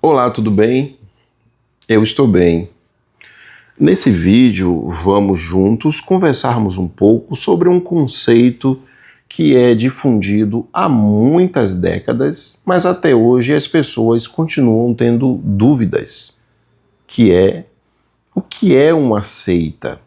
Olá, tudo bem? Eu estou bem. Nesse vídeo, vamos juntos conversarmos um pouco sobre um conceito que é difundido há muitas décadas, mas até hoje as pessoas continuam tendo dúvidas, que é o que é uma seita?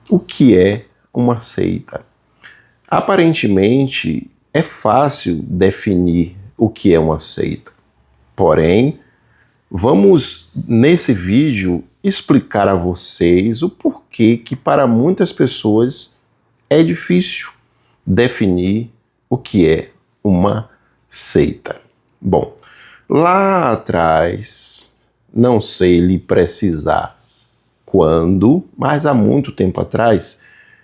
O que é uma seita? Aparentemente, é fácil definir o que é uma seita. Porém, vamos, nesse vídeo, explicar a vocês o porquê que para muitas pessoas é difícil definir o que é uma seita. Bom, lá atrás, não sei lhe precisar quando, mas há muito tempo atrás,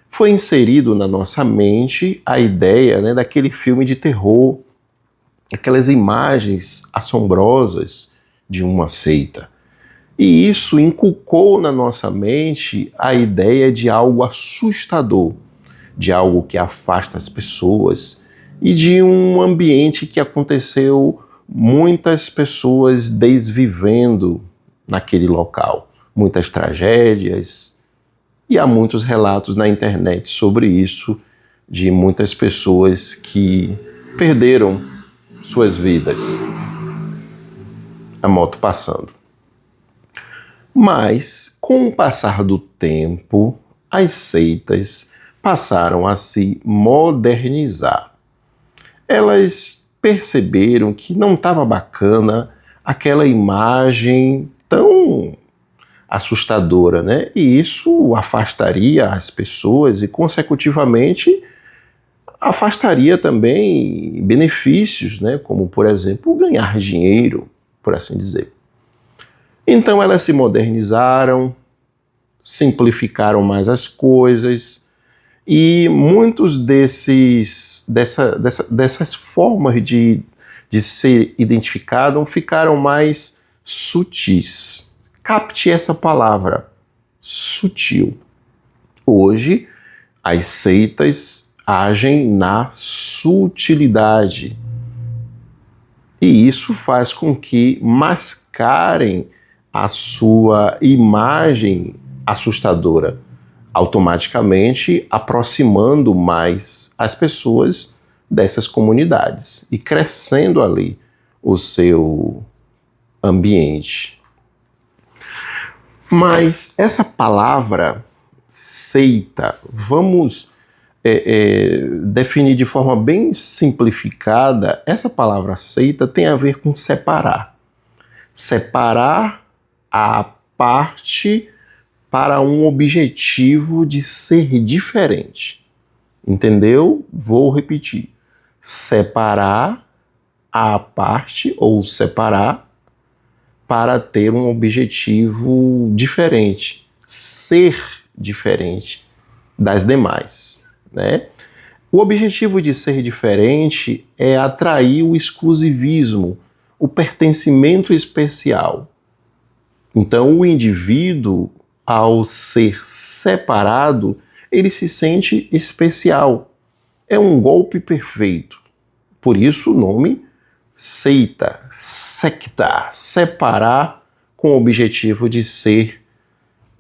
foi inserido na nossa mente a ideia, daquele filme de terror, aquelas imagens assombrosas de uma seita. E isso inculcou na nossa mente a ideia de algo assustador, de algo que afasta as pessoas e de um ambiente que aconteceu muitas pessoas desvivendo naquele local, muitas tragédias, e há muitos relatos na internet sobre isso, de muitas pessoas que perderam suas vidas. A moto passando. Mas, com o passar do tempo, as seitas passaram a se modernizar. Elas perceberam que não estava bacana aquela imagem tão assustadora, né? E isso afastaria as pessoas e, consecutivamente, afastaria também benefícios, né? Como, por exemplo, ganhar dinheiro, por assim dizer. Então elas se modernizaram, simplificaram mais as coisas e muitos dessas formas de ser identificado ficaram mais sutis. Capte essa palavra, sutil. Hoje, as seitas agem na sutilidade. E isso faz com que mascarem a sua imagem assustadora, automaticamente aproximando mais as pessoas dessas comunidades e crescendo ali o seu ambiente. Mas essa palavra seita, vamos definir de forma bem simplificada, essa palavra seita tem a ver com separar. Separar a parte para um objetivo de ser diferente. Entendeu? Vou repetir. Separar a parte ou separar para ter um objetivo diferente, ser diferente das demais, né? O objetivo de ser diferente é atrair o exclusivismo, o pertencimento especial. Então, o indivíduo, ao ser separado, ele se sente especial. É um golpe perfeito. Por isso o nome seita, sectar, separar com o objetivo de ser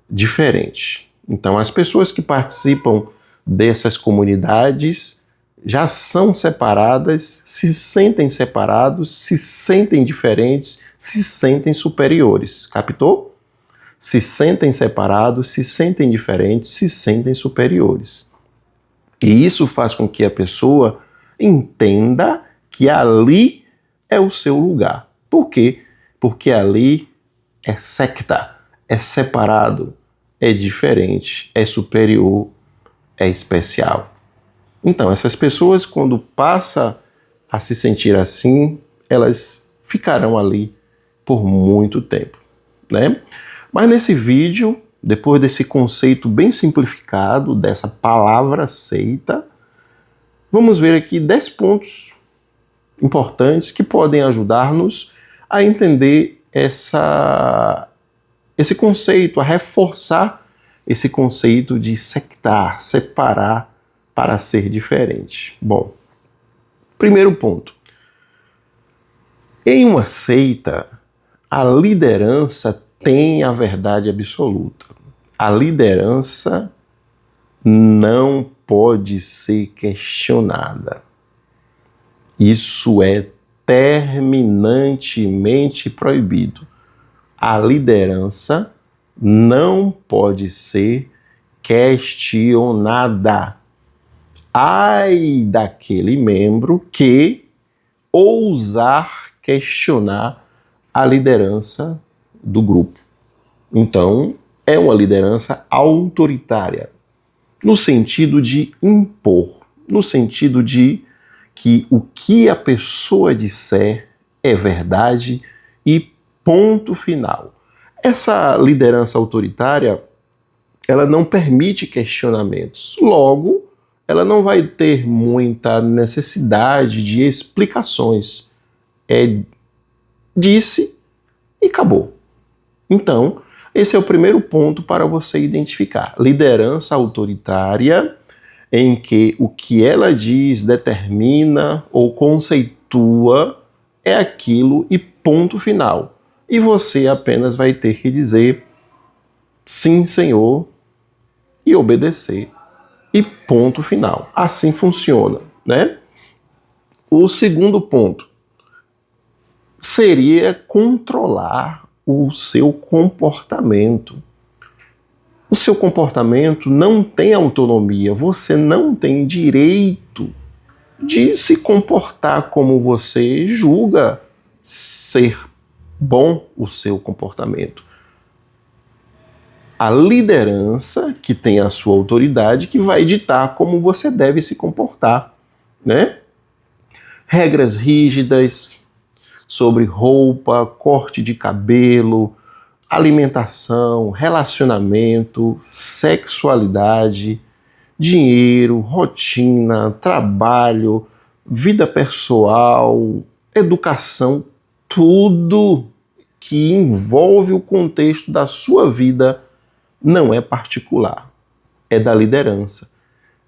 diferente. Então, as pessoas que participam dessas comunidades já são separadas, se sentem separados, se sentem diferentes, se sentem superiores. Captou? Se sentem separados, se sentem diferentes, se sentem superiores. E isso faz com que a pessoa entenda que ali é o seu lugar. Por quê? Porque ali é secta, é separado, é diferente, é superior, é especial. Então, essas pessoas, quando passam a se sentir assim, elas ficarão ali por muito tempo, né? Mas nesse vídeo, depois desse conceito bem simplificado, dessa palavra seita, vamos ver aqui 10 pontos importantes que podem ajudar-nos a entender esse conceito, a reforçar esse conceito de sectar, separar para ser diferente. Bom, primeiro ponto. Em uma seita, a liderança tem a verdade absoluta. A liderança não pode ser questionada. Isso é terminantemente proibido. A liderança não pode ser questionada. Ai daquele membro que ousar questionar a liderança do grupo. Então, é uma liderança autoritária, no sentido de impor, no sentido de que o que a pessoa disser é verdade e ponto final. Essa liderança autoritária, ela não permite questionamentos. Logo, ela não vai ter muita necessidade de explicações. Disse e acabou. Então, esse é o primeiro ponto para você identificar. Liderança autoritária, em que o que ela diz, determina ou conceitua é aquilo e ponto final. E você apenas vai ter que dizer sim, Senhor, e obedecer. E ponto final. Assim funciona, né? O segundo ponto seria controlar o seu comportamento. O seu comportamento não tem autonomia, você não tem direito de se comportar como você julga ser bom o seu comportamento. A liderança, que tem a sua autoridade, que vai ditar como você deve se comportar, né? Regras rígidas sobre roupa, corte de cabelo, alimentação, relacionamento, sexualidade, dinheiro, rotina, trabalho, vida pessoal, educação, tudo que envolve o contexto da sua vida não é particular, é da liderança.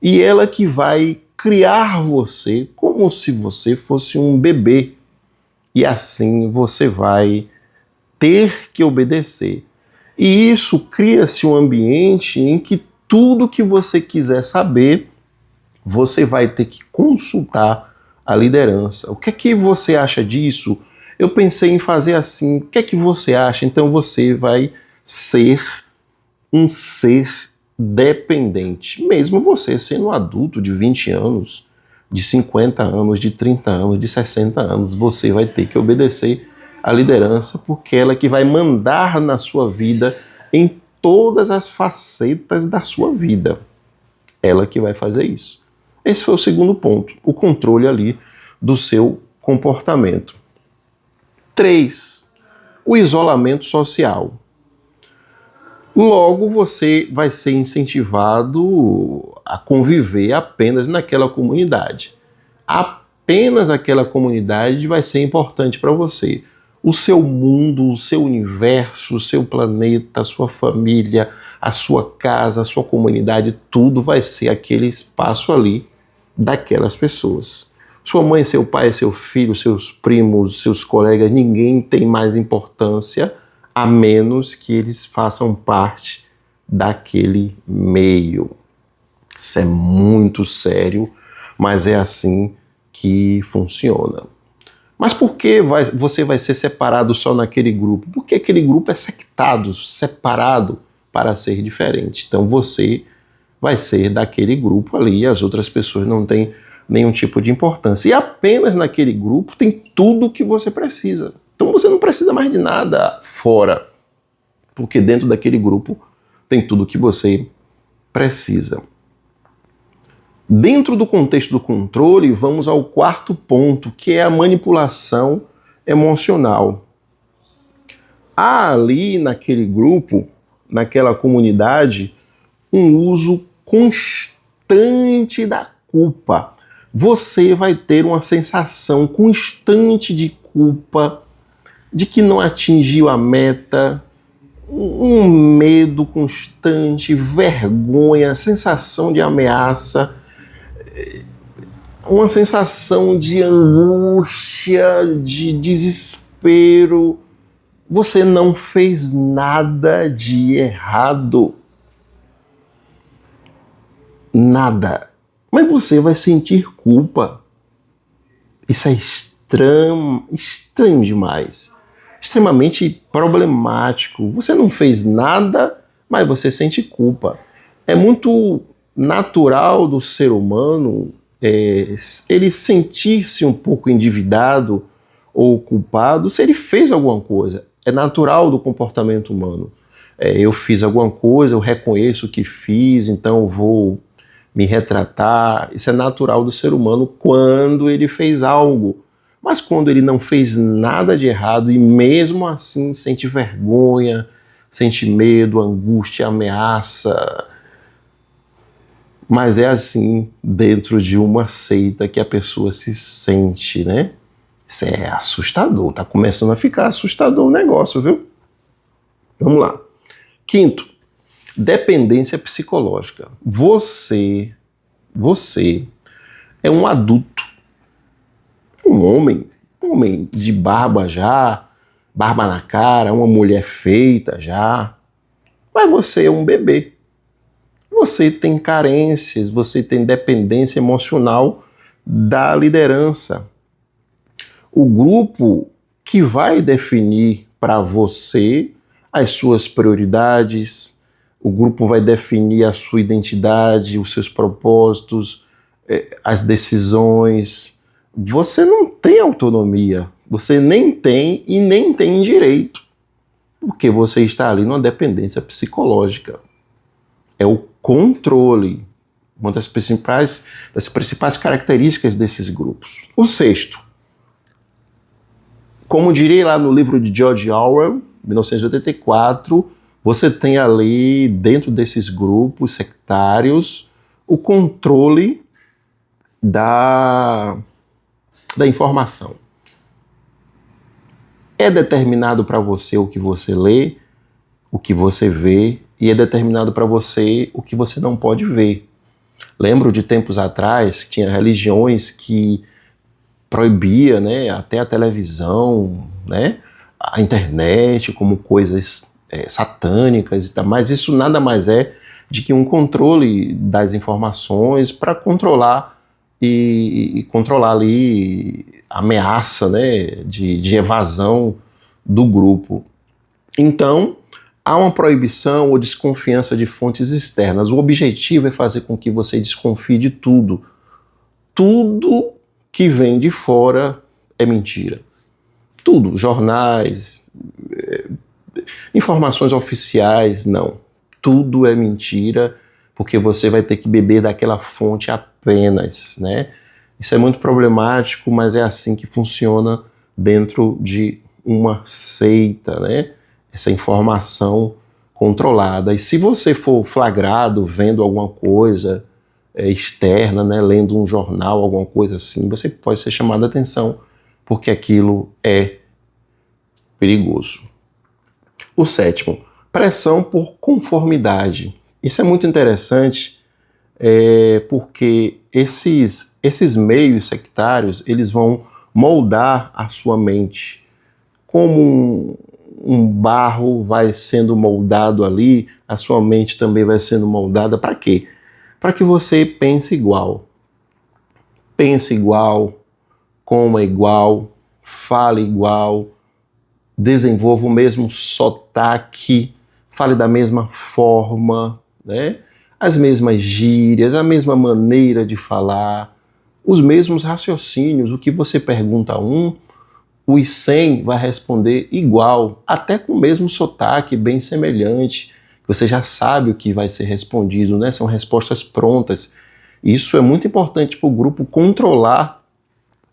E ela que vai criar você como se você fosse um bebê. E assim você vai ter que obedecer. E isso cria-se um ambiente em que tudo que você quiser saber, você vai ter que consultar a liderança. O que é que você acha disso? Eu pensei em fazer assim. O que é que você acha? Então você vai ser um ser dependente. Mesmo você sendo um adulto de 20 anos, de 50 anos, de 30 anos, de 60 anos, você vai ter que obedecer a liderança, porque ela é que vai mandar na sua vida em todas as facetas da sua vida. Ela que vai fazer isso. Esse foi o segundo ponto, o controle ali do seu comportamento. 3. O isolamento social. Logo, você vai ser incentivado a conviver apenas naquela comunidade. Apenas aquela comunidade vai ser importante para você. O seu mundo, o seu universo, o seu planeta, a sua família, a sua casa, a sua comunidade, tudo vai ser aquele espaço ali daquelas pessoas. Sua mãe, seu pai, seu filho, seus primos, seus colegas, ninguém tem mais importância a menos que eles façam parte daquele meio. Isso é muito sério, mas é assim que funciona. Mas por que você vai ser separado só naquele grupo? Porque aquele grupo é sectado, separado para ser diferente. Então você vai ser daquele grupo ali e as outras pessoas não têm nenhum tipo de importância. E apenas naquele grupo tem tudo o que você precisa. Então você não precisa mais de nada fora, porque dentro daquele grupo tem tudo o que você precisa. Dentro do contexto do controle, vamos ao quarto ponto, que é a manipulação emocional. Há ali naquele grupo, naquela comunidade, um uso constante da culpa. Você vai ter uma sensação constante de culpa, de que não atingiu a meta, um medo constante, vergonha, sensação de ameaça. uma sensação de angústia, de desespero. Você não fez nada de errado. Nada. Mas você vai sentir culpa. Isso é estranho demais. Extremamente problemático. Você não fez nada, mas você sente culpa. É muito natural do ser humano ele sentir-se um pouco endividado ou culpado se ele fez alguma coisa. É natural do comportamento humano. Eu fiz alguma coisa, eu reconheço que fiz, então eu vou me retratar. Isso é natural do ser humano quando ele fez algo. Mas quando ele não fez nada de errado e mesmo assim sente vergonha, sente medo, angústia, ameaça. Mas é assim dentro de uma seita que a pessoa se sente, né? Isso é assustador, tá começando a ficar assustador o negócio, viu? Vamos lá. Quinto, dependência psicológica. Você é um adulto, um homem de barba já, barba na cara, uma mulher feita já, mas você é um bebê. Você tem carências, você tem dependência emocional da liderança. O grupo que vai definir para você as suas prioridades, o grupo vai definir a sua identidade, os seus propósitos, as decisões. Você não tem autonomia, você nem tem e nem tem direito, porque você está ali numa dependência psicológica. É o controle, uma das principais características desses grupos. O sexto, como diria lá no livro de George Orwell, 1984, você tem ali, dentro desses grupos sectários, o controle da informação. É determinado para você o que você lê, o que você vê, e é determinado para você o que você não pode ver. Lembro de tempos atrás que tinha religiões que proibia, né, até a televisão, né, a internet como coisas satânicas e tal, mas isso nada mais é de que um controle das informações para controlar e controlar ali a ameaça, né, de evasão do grupo. Então, há uma proibição ou desconfiança de fontes externas. O objetivo é fazer com que você desconfie de tudo. Tudo que vem de fora é mentira. Tudo, jornais, informações oficiais, não. Tudo é mentira, porque você vai ter que beber daquela fonte apenas, né? Isso é muito problemático, mas é assim que funciona dentro de uma seita, né? Essa informação controlada. E se você for flagrado vendo alguma coisa externa, né, lendo um jornal, alguma coisa assim, você pode ser chamado a atenção, porque aquilo é perigoso. O sétimo, pressão por conformidade. Isso é muito interessante, porque esses meios sectários, eles vão moldar a sua mente. Como um barro vai sendo moldado ali, a sua mente também vai sendo moldada. Para quê? Para que você pense igual. Pense igual, coma igual, fale igual, desenvolva o mesmo sotaque, fale da mesma forma, né? As mesmas gírias, a mesma maneira de falar, os mesmos raciocínios. O que você pergunta a um, os 100 vai responder igual, até com o mesmo sotaque, bem semelhante. Você já sabe o que vai ser respondido, né? São respostas prontas. Isso é muito importante para o grupo controlar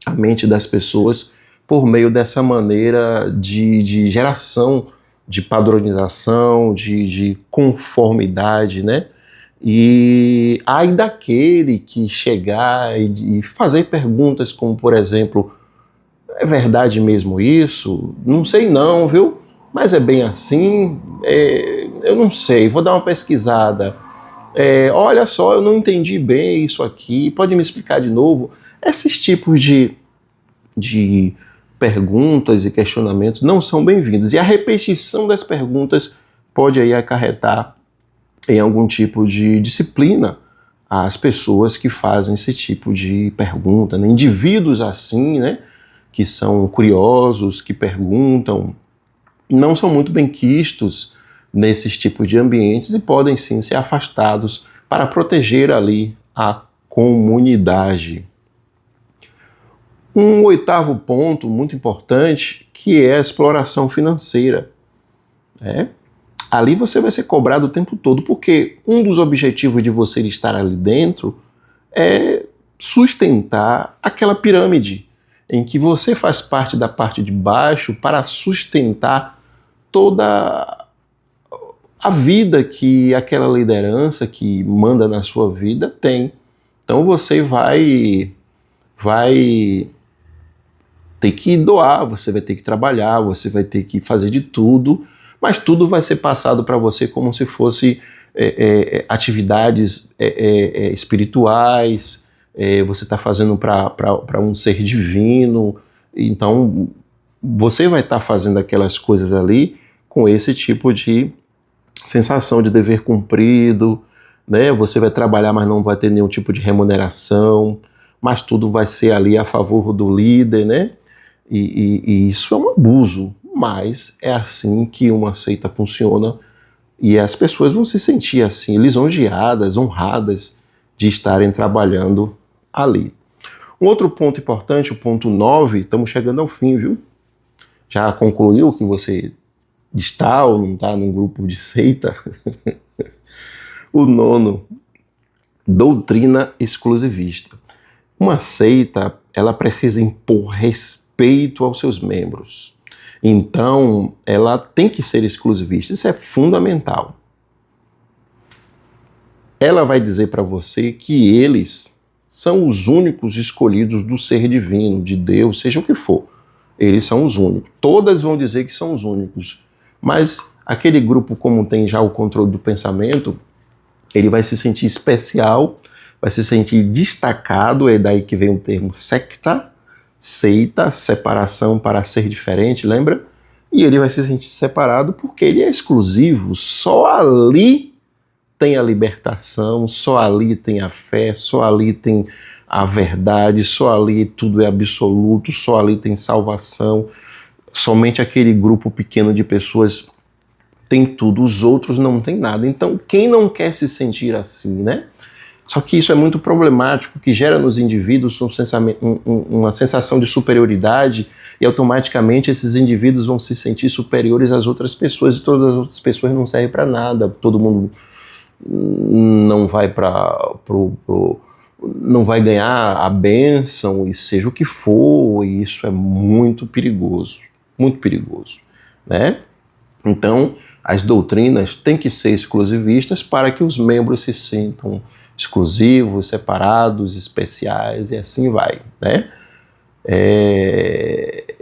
a mente das pessoas por meio dessa maneira de geração, de padronização, de conformidade, né? E ai daquele que chegar e fazer perguntas como, por exemplo, é verdade mesmo isso? Não sei não, viu? Mas é bem assim? Eu não sei, vou dar uma pesquisada. Olha só, eu não entendi bem isso aqui, pode me explicar de novo? Esses tipos de perguntas e questionamentos não são bem-vindos. E a repetição das perguntas pode aí acarretar em algum tipo de disciplina às pessoas que fazem esse tipo de pergunta, né? Indivíduos assim, né, que são curiosos, que perguntam, não são muito bem quistos nesses tipos de ambientes e podem sim ser afastados para proteger ali a comunidade. Um oitavo ponto muito importante, que é a exploração financeira. Ali você vai ser cobrado o tempo todo, porque um dos objetivos de você estar ali dentro é sustentar aquela pirâmide, em que você faz parte da parte de baixo para sustentar toda a vida que aquela liderança que manda na sua vida tem. Então você vai ter que doar, você vai ter que trabalhar, você vai ter que fazer de tudo, mas tudo vai ser passado para você como se fosse atividades espirituais, você está fazendo para um ser divino, então você vai estar fazendo aquelas coisas ali com esse tipo de sensação de dever cumprido, né? Você vai trabalhar, mas não vai ter nenhum tipo de remuneração, mas tudo vai ser ali a favor do líder, né? E isso é um abuso, mas é assim que uma seita funciona e as pessoas vão se sentir assim, lisonjeadas, honradas de estarem trabalhando ali. Um outro ponto importante, o ponto 9, estamos chegando ao fim, viu? Já concluiu que você está ou não está num grupo de seita? O 9, doutrina exclusivista. Uma seita, ela precisa impor respeito aos seus membros. Então, ela tem que ser exclusivista. Isso é fundamental. Ela vai dizer para você que eles são os únicos escolhidos do ser divino, de Deus, seja o que for. Eles são os únicos. Todas vão dizer que são os únicos. Mas aquele grupo, como tem já o controle do pensamento, ele vai se sentir especial, vai se sentir destacado, é daí que vem o termo secta, seita, separação para ser diferente, lembra? E ele vai se sentir separado porque ele é exclusivo, só ali tem a libertação, só ali tem a fé, só ali tem a verdade, só ali tudo é absoluto, só ali tem salvação. Somente aquele grupo pequeno de pessoas tem tudo, os outros não tem nada. Então, quem não quer se sentir assim, né? Só que isso é muito problemático, que gera nos indivíduos uma sensação de superioridade e automaticamente esses indivíduos vão se sentir superiores às outras pessoas e todas as outras pessoas não servem para nada. Todo mundo não vai não vai ganhar a bênção e seja o que for, e isso é muito perigoso, né? Então, as doutrinas têm que ser exclusivistas para que os membros se sintam exclusivos, separados, especiais, e assim vai, né?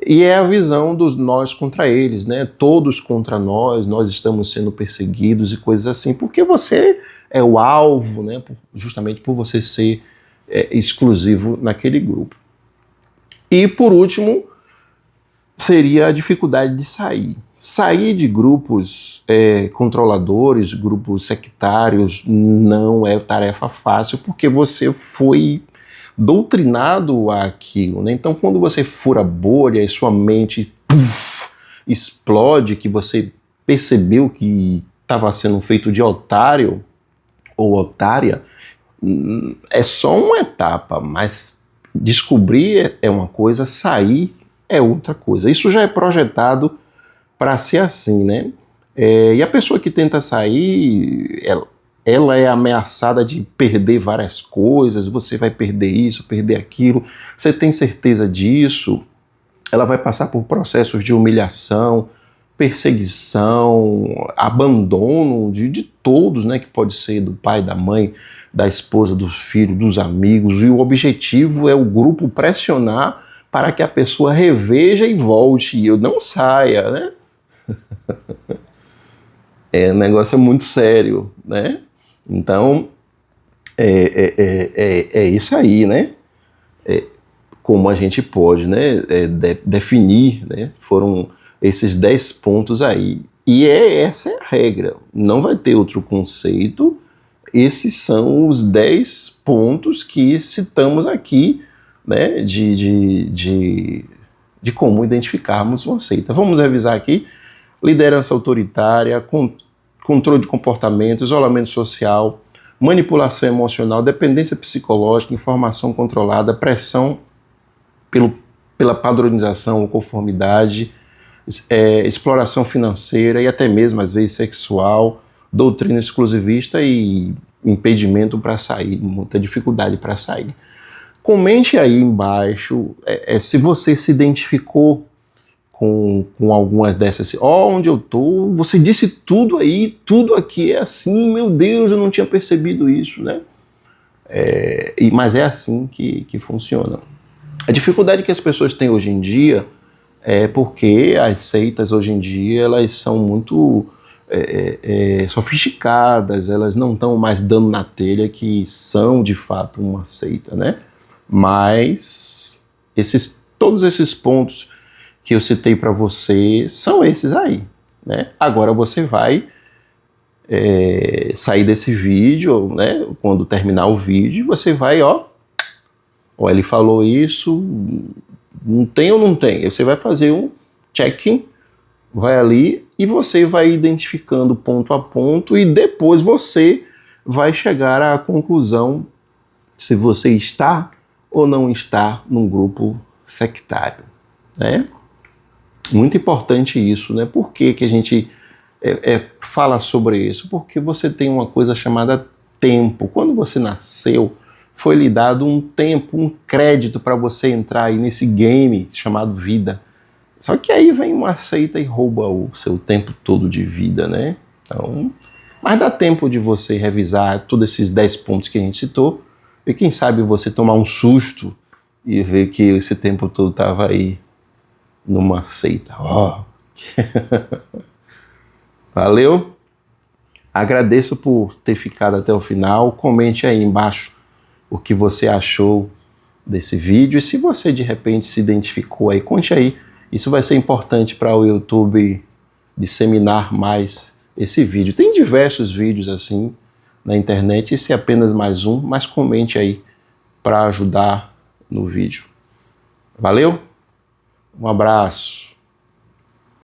E é a visão dos nós contra eles, né? Todos contra nós, nós estamos sendo perseguidos e coisas assim, porque você é o alvo, né? Justamente por você ser exclusivo naquele grupo. E por último, seria a dificuldade de sair. Sair de grupos controladores, grupos sectários, não é tarefa fácil, porque você foi doutrinado àquilo, né? Então, quando você fura a bolha e sua mente explode, que você percebeu que estava sendo feito de otário ou otária, é só uma etapa, mas descobrir é uma coisa, sair é outra coisa. Isso já é projetado para ser assim, né? E a pessoa que tenta sair, ela é ameaçada de perder várias coisas, você vai perder isso, perder aquilo, você tem certeza disso, ela vai passar por processos de humilhação, perseguição, abandono de todos, né? Que pode ser do pai, da mãe, da esposa, dos filhos, dos amigos, e o objetivo é o grupo pressionar para que a pessoa reveja e volte, e eu não saia, né? O negócio é muito sério, né? Então, é isso aí, né? Como a gente pode, né, definir, né? Foram esses 10 pontos aí. E essa é a regra. Não vai ter outro conceito. Esses são os 10 pontos que citamos aqui, né, de como identificarmos uma seita. Vamos revisar aqui: liderança autoritária, controle de comportamento, isolamento social, manipulação emocional, dependência psicológica, informação controlada, pressão pela padronização ou conformidade, exploração financeira e até mesmo, às vezes, sexual, doutrina exclusivista e impedimento para sair, muita dificuldade para sair. Comente aí embaixo se você se identificou com algumas dessas. Onde eu tô, você disse tudo aí, tudo aqui é assim, meu Deus, eu não tinha percebido isso, né? Mas é assim que funciona. A dificuldade que as pessoas têm hoje em dia é porque as seitas hoje em dia elas são muito sofisticadas, elas não estão mais dando na telha que são de fato uma seita, né? Mas todos esses pontos que eu citei para você são esses aí, né? Agora você vai sair desse vídeo, né? Quando terminar o vídeo, você vai, ele falou isso, não tem ou não tem? Você vai fazer um check-in, vai ali e você vai identificando ponto a ponto e depois você vai chegar à conclusão se você está ou não está num grupo sectário, né? Muito importante isso, né? Por que a gente fala sobre isso? Porque você tem uma coisa chamada tempo. Quando você nasceu, foi lhe dado um tempo, um crédito para você entrar aí nesse game chamado vida. Só que aí vem uma seita e rouba o seu tempo todo de vida, né? Então, mas dá tempo de você revisar todos esses 10 pontos que a gente citou e quem sabe você tomar um susto e ver que esse tempo todo estava aí numa seita. Valeu? Agradeço por ter ficado até o final. Comente aí embaixo o que você achou desse vídeo e se você de repente se identificou aí, conte aí. Isso vai ser importante para o YouTube disseminar mais esse vídeo. Tem diversos vídeos assim na internet, esse é apenas mais um, mas comente aí para ajudar no vídeo. Valeu? Um abraço.